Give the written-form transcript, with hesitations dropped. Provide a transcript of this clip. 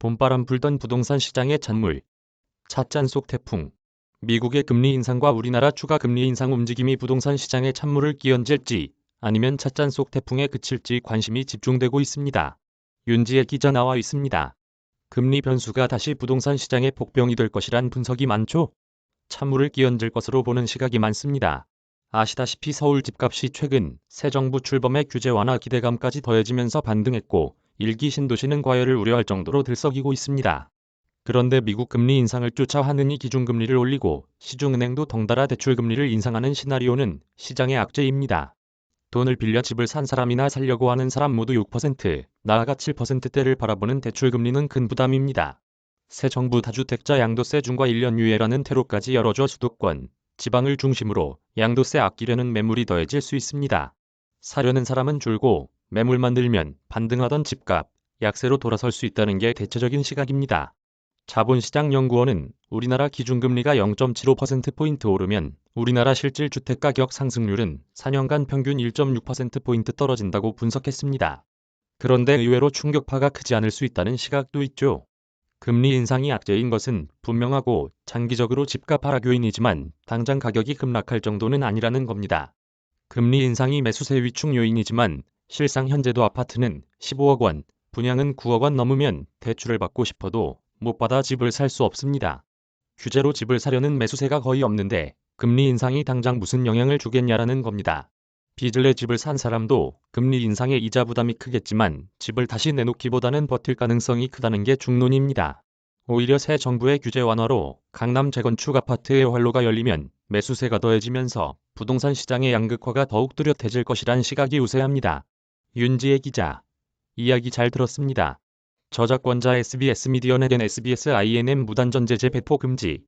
봄바람 불던 부동산 시장의 찬물. 찻잔 속 태풍. 미국의 금리 인상과 우리나라 추가 금리 인상 움직임이 부동산 시장에 찬물을 끼얹을지 아니면 찻잔 속 태풍에 그칠지 관심이 집중되고 있습니다. 윤지혜 기자 나와 있습니다. 금리 변수가 다시 부동산 시장의 복병이 될 것이란 분석이 많죠? 찬물을 끼얹을 것으로 보는 시각이 많습니다. 아시다시피 서울 집값이 최근 새 정부 출범의 규제 완화 기대감까지 더해지면서 반등했고 일기 신도시는 과열을 우려할 정도로 들썩이고 있습니다. 그런데 미국 금리 인상을 쫓아 하느니 기준금리를 올리고 시중은행도 덩달아 대출금리를 인상하는 시나리오는 시장의 악재입니다. 돈을 빌려 집을 산 사람이나 살려고 하는 사람 모두 6%, 나아가 7%대를 바라보는 대출금리는 큰 부담입니다. 새 정부 다주택자 양도세 중과 1년 유예라는 퇴로까지 열어줘 수도권, 지방을 중심으로 양도세 아끼려는 매물이 더해질 수 있습니다. 사려는 사람은 줄고 매물만 늘면 반등하던 집값, 약세로 돌아설 수 있다는 게 대체적인 시각입니다. 자본시장연구원은 우리나라 기준금리가 0.75%포인트 오르면 우리나라 실질 주택가격 상승률은 4년간 평균 1.6%포인트 떨어진다고 분석했습니다. 그런데 의외로 충격파가 크지 않을 수 있다는 시각도 있죠. 금리 인상이 악재인 것은 분명하고 장기적으로 집값 하락 요인이지만 당장 가격이 급락할 정도는 아니라는 겁니다. 금리 인상이 매수세 위축 요인이지만 실상 현재도 아파트는 15억 원, 분양은 9억 원 넘으면 대출을 받고 싶어도 못 받아 집을 살 수 없습니다. 규제로 집을 사려는 매수세가 거의 없는데 금리 인상이 당장 무슨 영향을 주겠냐라는 겁니다. 빚을 내 집을 산 사람도 금리 인상에 이자 부담이 크겠지만 집을 다시 내놓기보다는 버틸 가능성이 크다는 게 중론입니다. 오히려 새 정부의 규제 완화로 강남 재건축 아파트의 활로가 열리면 매수세가 더해지면서 부동산 시장의 양극화가 더욱 뚜렷해질 것이란 시각이 우세합니다. 윤지혜 기자. 이야기 잘 들었습니다. 저작권자 SBS 미디어 넷앤 SBS INM 무단전 제재 배포 금지.